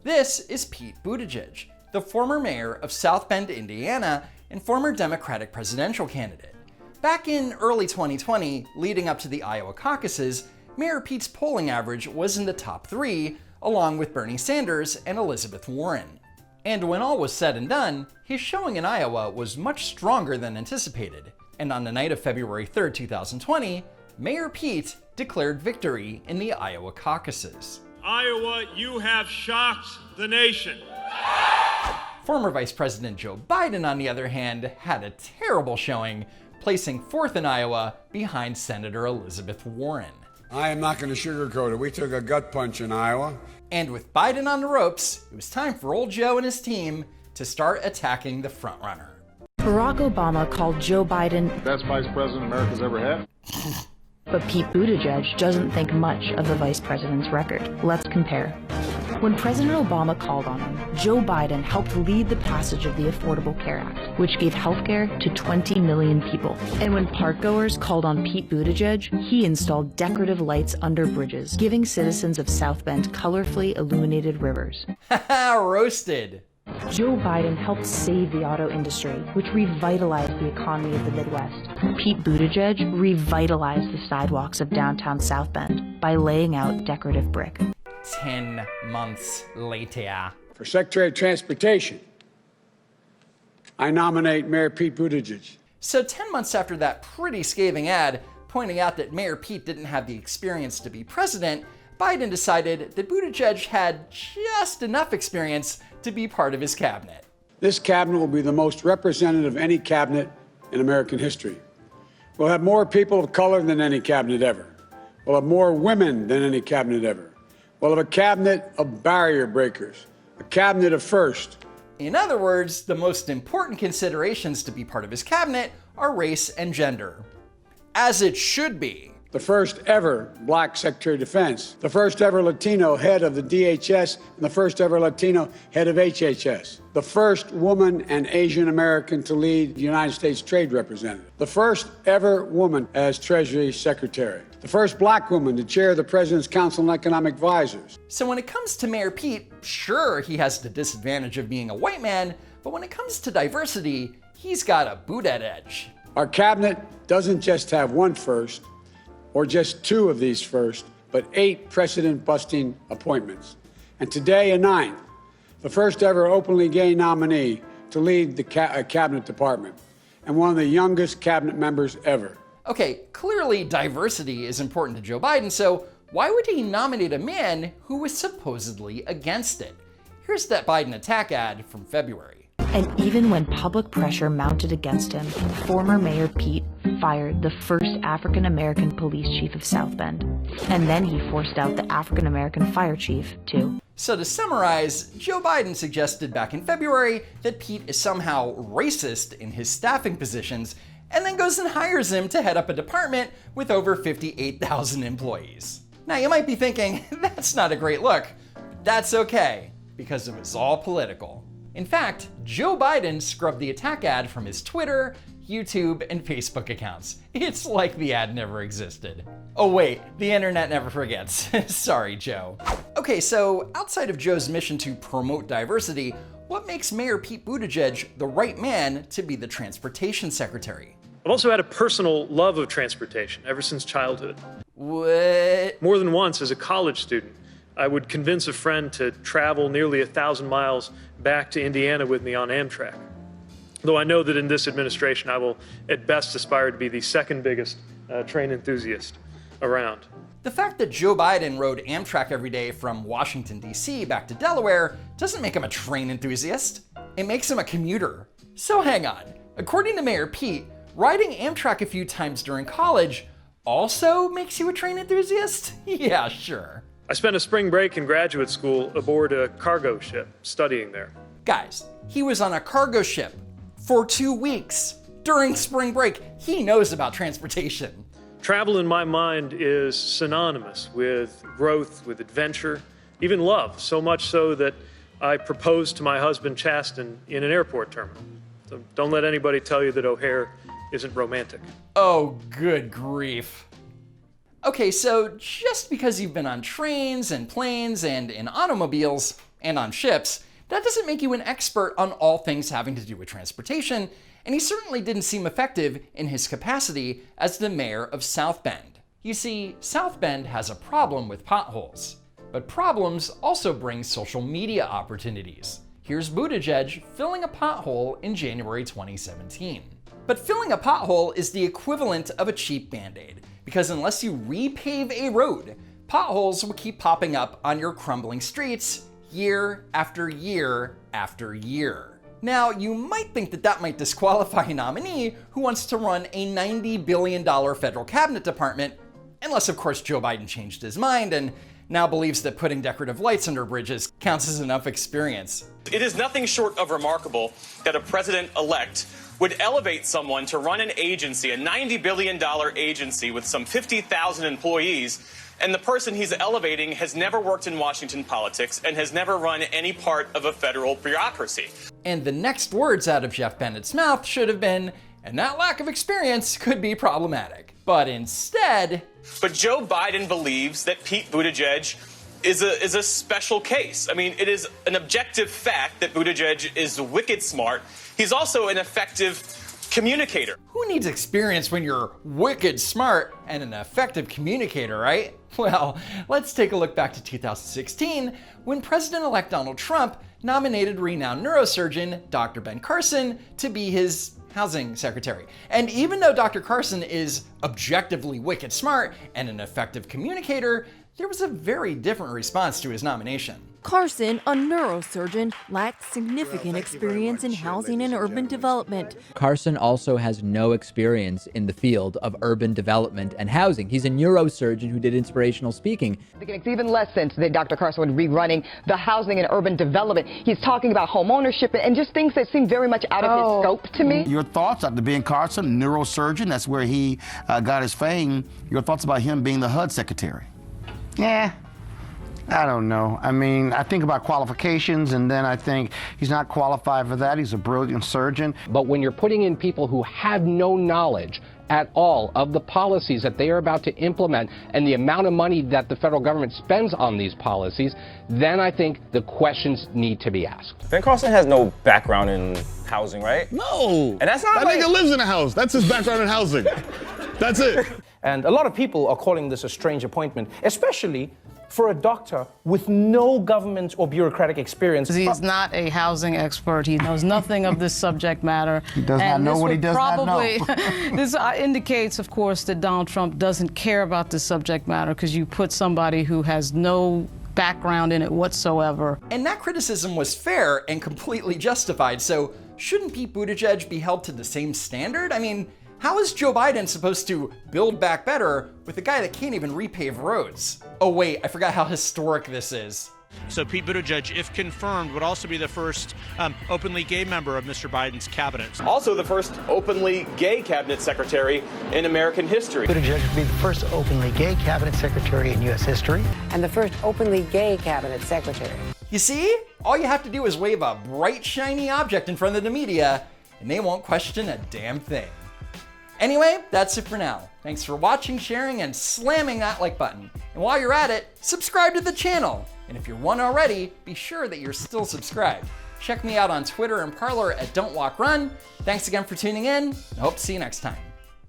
This is Pete Buttigieg, the former mayor of South Bend, Indiana, and former Democratic presidential candidate. Back in early 2020, leading up to the Iowa caucuses, Mayor Pete's polling average was in the top 3, along with Bernie Sanders and Elizabeth Warren. And when all was said and done, his showing in Iowa was much stronger than anticipated. And on the night of February 3, 2020, Mayor Pete declared victory in the Iowa caucuses. Iowa, you have shocked the nation. Former Vice President Joe Biden, on the other hand, had a terrible showing, placing 4th in Iowa behind Senator Elizabeth Warren. I am not going to sugarcoat it. We took a gut punch in Iowa. And with Biden on the ropes, it was time for old Joe and his team to start attacking the frontrunner. Barack Obama called Joe Biden the best vice president America's ever had. But Pete Buttigieg doesn't think much of the vice president's record. Let's compare. When President Obama called on him, Joe Biden helped lead the passage of the Affordable Care Act, which gave health care to 20 million people. And when parkgoers called on Pete Buttigieg, he installed decorative lights under bridges, giving citizens of South Bend colorfully illuminated rivers. Haha, roasted. Joe Biden helped save the auto industry, which revitalized the economy of the Midwest. Pete Buttigieg revitalized the sidewalks of downtown South Bend by laying out decorative brick. 10 months later. For Secretary of Transportation, I nominate Mayor Pete Buttigieg. So 10 months after that pretty scathing ad pointing out that Mayor Pete didn't have the experience to be president, Biden decided that Buttigieg had just enough experience to be part of his cabinet. This cabinet will be the most representative of any cabinet in American history. We'll have more people of color than any cabinet ever. We'll have more women than any cabinet ever. We'll have a cabinet of barrier breakers, a cabinet of first. In other words, the most important considerations to be part of his cabinet are race and gender. As it should be. The first ever black Secretary of Defense, the first ever Latino head of the DHS, and the first ever Latino head of HHS, the first woman and Asian American to lead the United States Trade Representative, the first ever woman as Treasury Secretary, the first black woman to chair the President's Council on Economic Advisors. So when it comes to Mayor Pete, sure, he has the disadvantage of being a white man, but when it comes to diversity, he's got a boot-at edge. Our cabinet doesn't just have one first, or just 2 of these first, but 8 precedent-busting appointments. And today, a 9th, the first ever openly gay nominee to lead the cabinet department, and one of the youngest cabinet members ever. Okay, clearly diversity is important to Joe Biden, so why would he nominate a man who was supposedly against it? Here's that Biden attack ad from February. And even when public pressure mounted against him, former Mayor Pete fired the first African-American police chief of South Bend. And then he forced out the African-American fire chief, too. So to summarize, Joe Biden suggested back in February that Pete is somehow racist in his staffing positions, and then goes and hires him to head up a department with over 58,000 employees. Now you might be thinking, that's not a great look, but that's okay, because it was all political. In fact, Joe Biden scrubbed the attack ad from his Twitter, YouTube, and Facebook accounts. It's like the ad never existed. Oh wait, the internet never forgets. Sorry, Joe. Okay, so outside of Joe's mission to promote diversity, what makes Mayor Pete Buttigieg the right man to be the transportation secretary? I've also had a personal love of transportation ever since childhood. What? More than once as a college student, I would convince a friend to travel nearly 1,000 miles back to Indiana with me on Amtrak. Though I know that in this administration, I will at best aspire to be the second biggest train enthusiast around. The fact that Joe Biden rode Amtrak every day from Washington, D.C. back to Delaware doesn't make him a train enthusiast. It makes him a commuter. So hang on. According to Mayor Pete, riding Amtrak a few times during college also makes you a train enthusiast? Yeah, sure. I spent a spring break in graduate school aboard a cargo ship, studying there. Guys, he was on a cargo ship for 2 weeks during spring break. He knows about transportation. Travel in my mind is synonymous with growth, with adventure, even love, so much so that I proposed to my husband Chasten in an airport terminal. So don't let anybody tell you that O'Hare isn't romantic. Oh, good grief. Okay, so just because you've been on trains and planes and in automobiles, and on ships, that doesn't make you an expert on all things having to do with transportation, and he certainly didn't seem effective in his capacity as the mayor of South Bend. You see, South Bend has a problem with potholes, but problems also bring social media opportunities. Here's Buttigieg filling a pothole in January 2017. But filling a pothole is the equivalent of a cheap Band-Aid, because unless you repave a road, potholes will keep popping up on your crumbling streets year after year after year. Now, you might think that that might disqualify a nominee who wants to run a $90 billion federal cabinet department, unless of course Joe Biden changed his mind and now believes that putting decorative lights under bridges counts as enough experience. It is nothing short of remarkable that a president-elect would elevate someone to run an agency, a $90 billion agency with some 50,000 employees, and the person he's elevating has never worked in Washington politics and has never run any part of a federal bureaucracy. And the next words out of Jeff Bennett's mouth should have been, and that lack of experience could be problematic. But instead... But Joe Biden believes that Pete Buttigieg is a special case. I mean, it is an objective fact that Buttigieg is wicked smart. He's also an effective communicator. Who needs experience when you're wicked smart and an effective communicator, right? Well, let's take a look back to 2016 when President-elect Donald Trump nominated renowned neurosurgeon Dr. Ben Carson to be his housing secretary. And even though Dr. Carson is objectively wicked smart and an effective communicator, there was a very different response to his nomination. Carson, a neurosurgeon, lacked significant experience in housing and urban development. Carson also has no experience in the field of urban development and housing. He's a neurosurgeon who did inspirational speaking. It makes even less sense that Dr. Carson would be running the housing and urban development. He's talking about home ownership and just things that seem very much out of his scope to me. Your thoughts after Ben Carson, neurosurgeon, that's where he got his fame. Your thoughts about him being the HUD secretary? Yeah, I don't know. I mean, I think about qualifications, and then I think he's not qualified for that. He's a brilliant surgeon. But when you're putting in people who have no knowledge at all of the policies that they are about to implement and the amount of money that the federal government spends on these policies, then I think the questions need to be asked. Ben Carson has no background in housing, right? No. And that's not that nigga lives in a house. That's his background in housing. That's it. And a lot of people are calling this a strange appointment, especially for a doctor with no government or bureaucratic experience. He's not a housing expert. He knows nothing of this subject matter. He does not know what he does not know. This indicates, of course, that Donald Trump doesn't care about this subject matter because you put somebody who has no background in it whatsoever. And that criticism was fair and completely justified, so shouldn't Pete Buttigieg be held to the same standard? I mean, how is Joe Biden supposed to build back better with a guy that can't even repave roads? Oh wait, I forgot how historic this is. So Pete Buttigieg, if confirmed, would also be the first openly gay member of Mr. Biden's cabinet. Also the first openly gay cabinet secretary in American history. Buttigieg would be the first openly gay cabinet secretary in U.S. history. And the first openly gay cabinet secretary. You see? All you have to do is wave a bright, shiny object in front of the media, and they won't question a damn thing. Anyway, that's it for now. Thanks for watching, sharing, and slamming that like button. And while you're at it, subscribe to the channel. And if you're one already, be sure that you're still subscribed. Check me out on Twitter and Parler at Don't Walk Run. Thanks again for tuning in. I hope to see you next time.